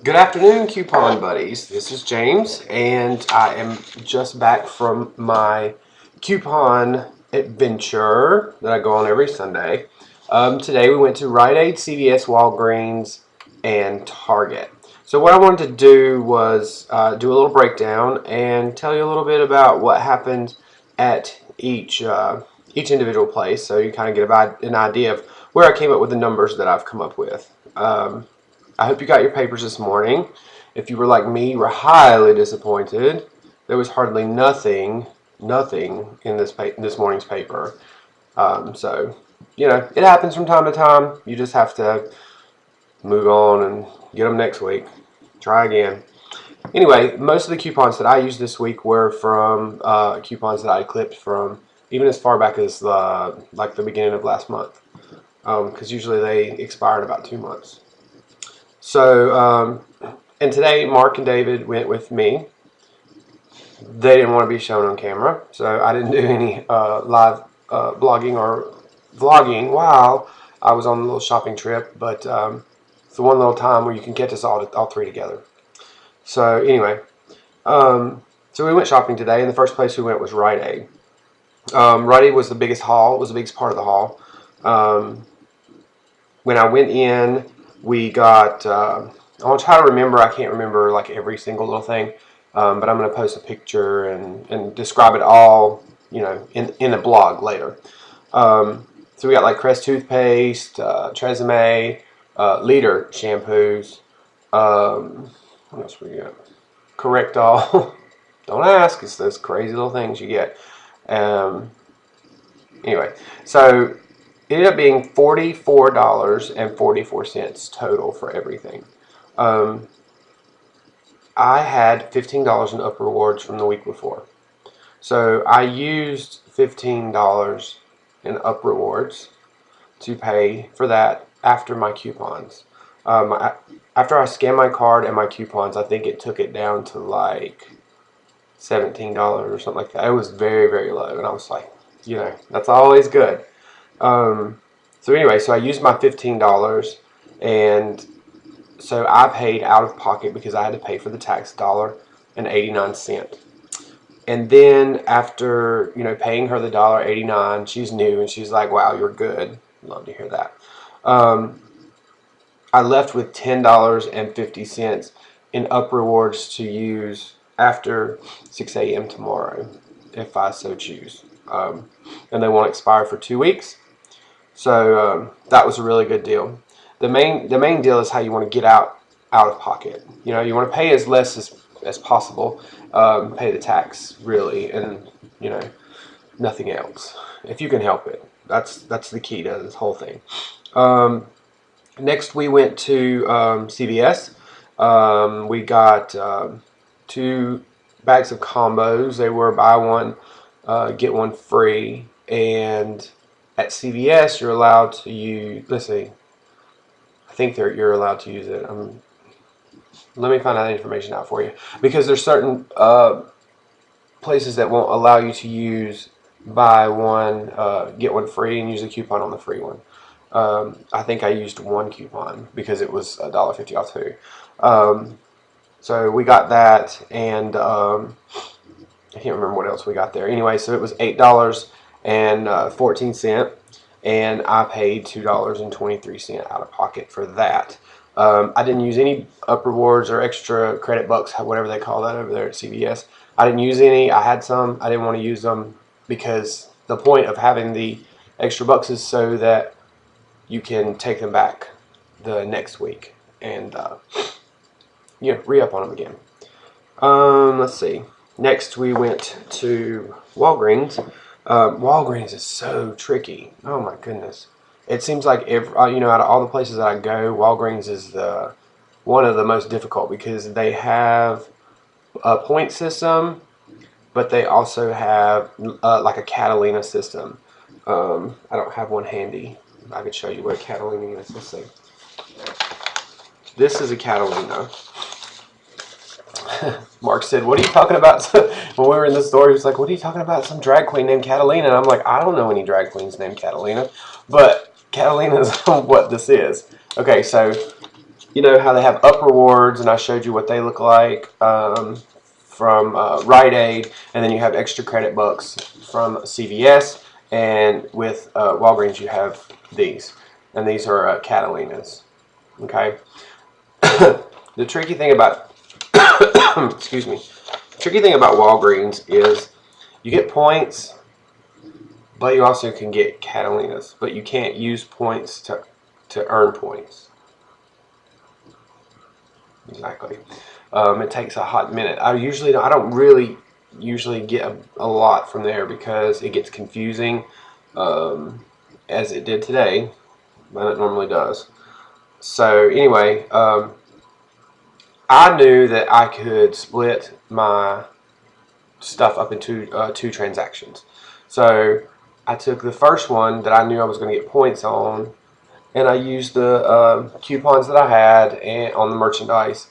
Good afternoon, coupon buddies. This is James, and I am just back from my coupon adventure that I go on every Sunday. Today we went to Rite Aid, CVS, Walgreens, and Target. So what I wanted to do was do a little breakdown and tell you a little bit about what happened at each individual place, so you kind of get an idea of where I came up with the numbers that I've come up with. I hope you got your papers this morning. If you were like me, you were highly disappointed. There was hardly nothing in this morning's paper. So, it happens from time to time. You just have to move on and get them next week. Try again. Anyway, most of the coupons that I used this week were from coupons that I clipped from even as far back as the beginning of last month, because usually they expire in about 2 months. So, and today Mark and David went with me. They didn't want to be shown on camera, so I didn't do any live blogging or vlogging while I was on a little shopping trip. But it's the one little time where you can get us all three together. So anyway, so we went shopping today, and the first place we went was Rite Aid. Rite Aid was the biggest haul. It was the biggest part of the haul. When I went in, we got, I want to try to remember, I can't remember like every single little thing, but I'm going to post a picture and describe it all, in a blog later. So we got like Crest toothpaste, Tresemme, Leader shampoos, what else we got? Correctol. Don't ask, it's those crazy little things you get. Anyway, so it ended up being $44.44 total for everything. I had $15 in Up Rewards from the week before. So I used $15 in Up Rewards to pay for that after my coupons. After I scanned my card and my coupons, I think it took it down to like $17 or something like that. It was very, very low, and I was like, that's always good. So anyway, so I used my $15, and so I paid out of pocket because I had to pay for the tax $1.89. And then after, paying her the $1.89, she's new, and she's like, wow, you're good. Love to hear that. I left with $10.50 in Up Rewards to use after 6 a.m. tomorrow, if I so choose. And they won't expire for 2 weeks. So that was a really good deal. The main deal is how you want to get out of pocket. You want to pay as less as possible, pay the tax really, and nothing else if you can help it. That's the key to this whole thing. Next we went to CVS. We got 2 bags of combos. They were buy one get one free, and at CVS, you're allowed to use, let's see, I think you're allowed to use it. Let me find that information out for you, because there's certain places that won't allow you to use buy one, get one free, and use a coupon on the free one. I think I used one coupon because it was $1.50 off too. So we got that, and I can't remember what else we got there. Anyway, so it was $8.14, and I paid $2.23 out of pocket for that. I didn't use any Up Rewards or extra credit bucks, whatever they call that over there at CVS. I didn't use any. I had some. I didn't want to use them because the point of having the extra bucks is so that you can take them back the next week and re-up on them again. Let's see. Next, we went to Walgreens. Walgreens is so tricky. Oh my goodness! It seems like out of all the places that I go, Walgreens is one of the most difficult because they have a point system, but they also have like a Catalina system. I don't have one handy. I could show you what a Catalina is. Let's see. This is a Catalina. Mark said, what are you talking about? When we were in the store, he was like, what are you talking about? Some drag queen named Catalina. And I'm like, I don't know any drag queens named Catalina. But Catalina is what this is. Okay, so you know how they have Up Rewards, and I showed you what they look like from Rite Aid, and then you have extra credit bucks from CVS, and with Walgreens you have these, and these are Catalinas. Okay. The tricky thing about excuse me, tricky thing about Walgreens is you get points, but you also can get Catalinas, but you can't use points to earn points. Exactly. It takes a hot minute. I don't really usually get a lot from there because it gets confusing, as it did today, but it normally does. So anyway, I knew that I could split my stuff up into two transactions. So I took the first one that I knew I was going to get points on, and I used the coupons that I had and on the merchandise.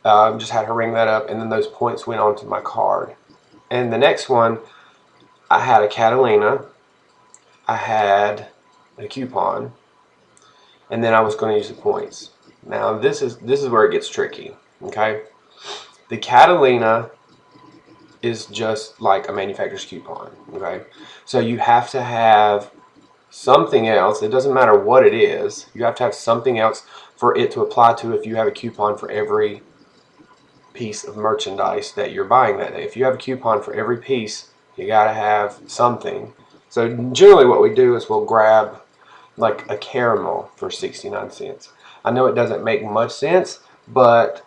Just had her ring that up, and then those points went onto my card. And the next one, I had a Catalina, I had a coupon, and then I was going to use the points. Now this is where it gets tricky. Okay, the Catalina is just like a manufacturer's coupon. Okay, so you have to have something else. It doesn't matter what it is. You have to have something else for it to apply to if you have a coupon for every piece of merchandise that you're buying that day. If you have a coupon for every piece, you got to have something. So generally what we do is we'll grab like a caramel for 69 cents. I know it doesn't make much sense, but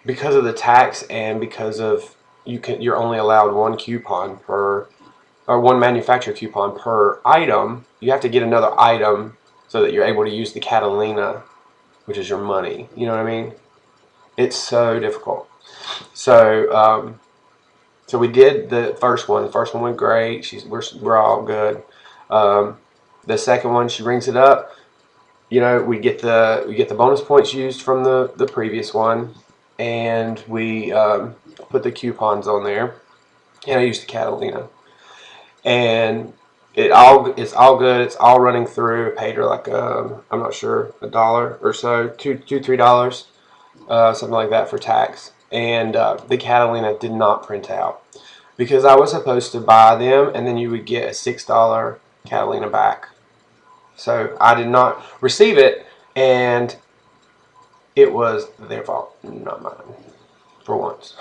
because of the tax and because of you're only allowed one coupon per, or one manufacturer coupon per item, you have to get another item so that you're able to use the Catalina, which is your money. You know what I mean? It's so difficult. So so we did the first one. The first one went great. We're all good. The second one, she rings it up. You know, we get the bonus points used from the previous one, and we put the coupons on there, and I used the Catalina, and it's all good. It's all running through. I paid her like I'm not sure, $1 or so, $3, something like that for tax. And the Catalina did not print out because I was supposed to buy them, and then you would get a $6 Catalina back. So I did not receive it, and it was their fault, not mine, for once.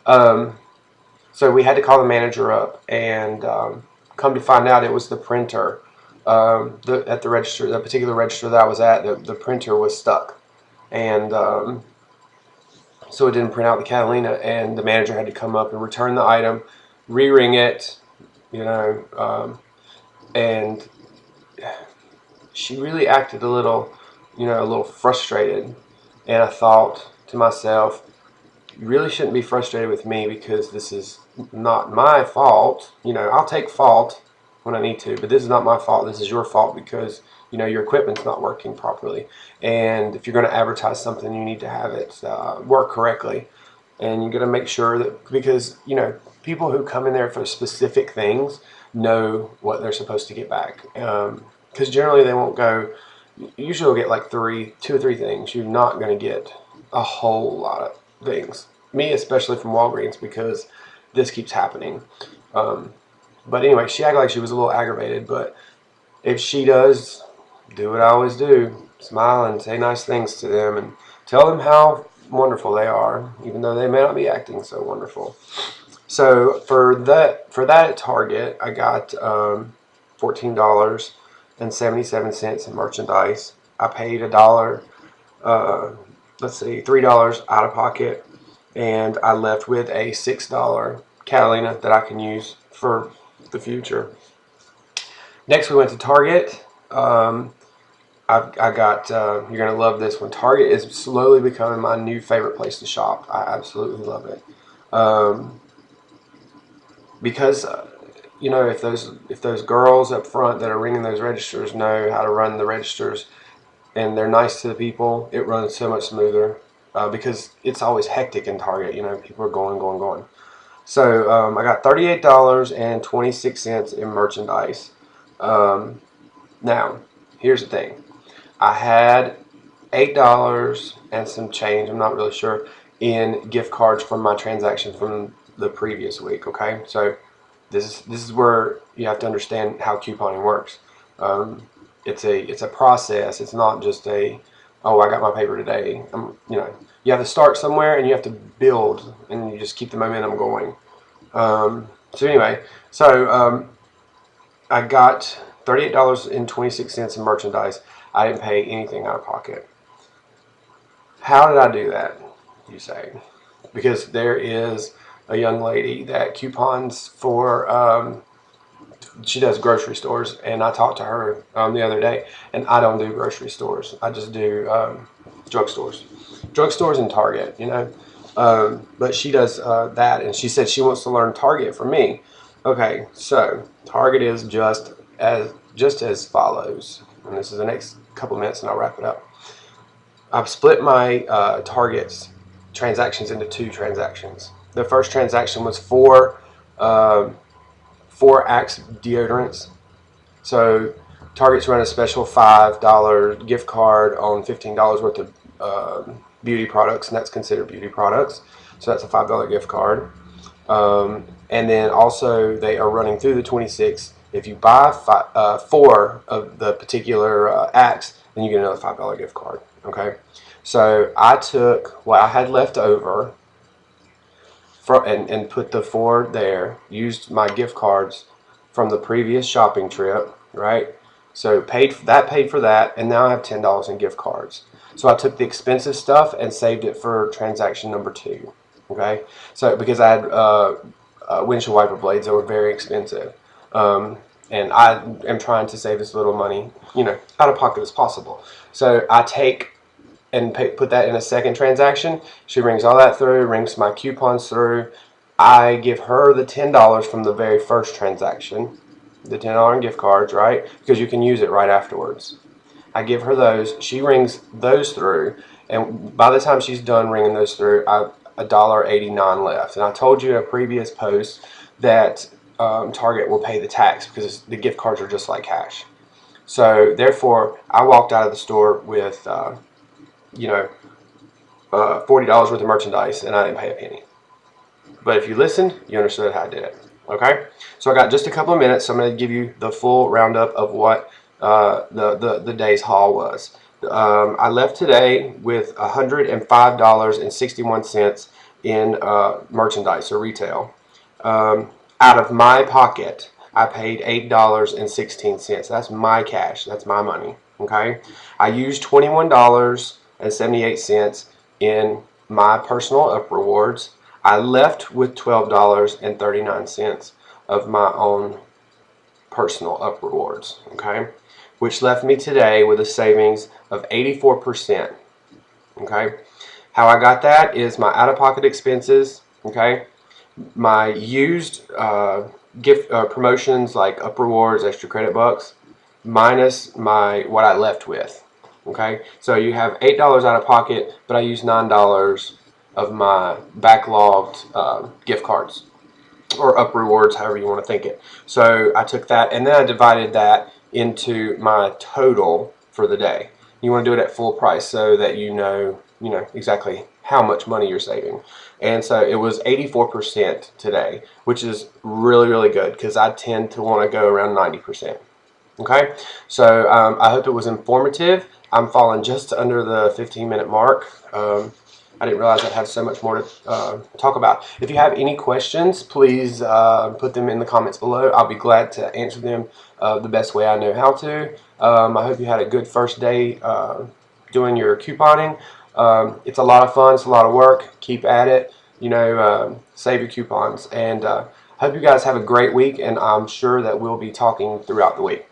So we had to call the manager up, and come to find out it was the printer. At the register, that particular register that I was at, the printer was stuck, and so it didn't print out the Catalina, and the manager had to come up and return the item, re-ring it, you know, and she really acted a little, a little frustrated. And I thought to myself, you really shouldn't be frustrated with me because this is not my fault. I'll take fault when I need to, but this is not my fault. This is your fault because, your equipment's not working properly. And if you're going to advertise something, you need to have it work correctly. And you're going to make sure that, because, people who come in there for specific things know what they're supposed to get back. Because generally they won't go, usually they'll get like 2 or 3 things. You're not going to get a whole lot of things. Me, especially from Walgreens, because this keeps happening. But anyway, she acted like she was a little aggravated, but if she does, do what I always do. Smile and say nice things to them and tell them how wonderful they are, even though they may not be acting so wonderful. So for that at Target, I got $14.77 in merchandise. I paid $1, $3 out of pocket, and I left with a $6 Catalina that I can use for the future. Next, we went to Target. I got, you're going to love this one. Target is slowly becoming my new favorite place to shop. I absolutely love it. Because, if those girls up front that are ringing those registers know how to run the registers, and they're nice to the people, it runs so much smoother. Because it's always hectic in Target. People are going. So I got $38.26 in merchandise. Now, here's the thing. I had $8 and some change, I'm not really sure, in gift cards from my transaction from the previous week. Okay, so this is where you have to understand how couponing works. It's a process. It's not just a, oh, I got my paper today. You have to start somewhere and you have to build, and you just keep the momentum going. So anyway, I got $38.26 in merchandise. I didn't pay anything out of pocket. How did I do that, you say? Because there is a young lady that coupons for, she does grocery stores, and I talked to her the other day, and I don't do grocery stores. I just do drugstores and Target, but she does that, and she said she wants to learn Target from me. Okay, so Target is just as follows, and this is the next couple of minutes, and I'll wrap it up. I've split my Target's transactions into 2 transactions. The first transaction was for 4 Axe deodorants. So Target's run a special $5 gift card on $15 worth of beauty products, and that's considered beauty products. So that's a $5 gift card. And then also they are running through the 26th. If you buy 4 of the particular Axe, then you get another $5 gift card. Okay, so I took what I had left over and put the 4 there, used my gift cards from the previous shopping trip, right? So paid for that, and now I have $10 in gift cards. So I took the expensive stuff and saved it for transaction number 2. Okay, so because I had windshield wiper blades that were very expensive, and I am trying to save as little money, out of pocket as possible. So I take and put that in a second transaction. She rings all that through, rings my coupons through. I give her the $10 from the very first transaction, the $10 in gift cards, right? Because you can use it right afterwards. I give her those. She rings those through, and by the time she's done ringing those through, I have $1.89 left. And I told you in a previous post that Target will pay the tax because the gift cards are just like cash. So therefore, I walked out of the store with $40 worth of merchandise, and I didn't pay a penny. But if you listened, you understood how I did it. Okay, so I got just a couple of minutes, so I'm going to give you the full roundup of what the day's haul was. I left today with $105.61 in merchandise or retail. Out of my pocket, I paid $8.16. That's my cash. That's my money. Okay, I used $21.78 in my personal Up Rewards. I left with $12.39 of my own personal Up Rewards. Okay, which left me today with a savings of 84%. Okay, how I got that is my out-of-pocket expenses. Okay, my used gift promotions like Up Rewards, extra credit bucks, minus what I left with. Okay, so you have $8 out of pocket, but I used $9 of my backlogged gift cards or Up Rewards, however you want to think it. So I took that and then I divided that into my total for the day. You want to do it at full price so that you know exactly how much money you're saving. And so it was 84% today, which is really, really good because I tend to want to go around 90%. Okay, so I hope it was informative. I'm falling just under the 15-minute mark. I didn't realize I'd have so much more to talk about. If you have any questions, please put them in the comments below. I'll be glad to answer them the best way I know how to. I hope you had a good first day doing your couponing. It's a lot of fun. It's a lot of work. Keep at it. Save your coupons. And hope you guys have a great week, and I'm sure that we'll be talking throughout the week.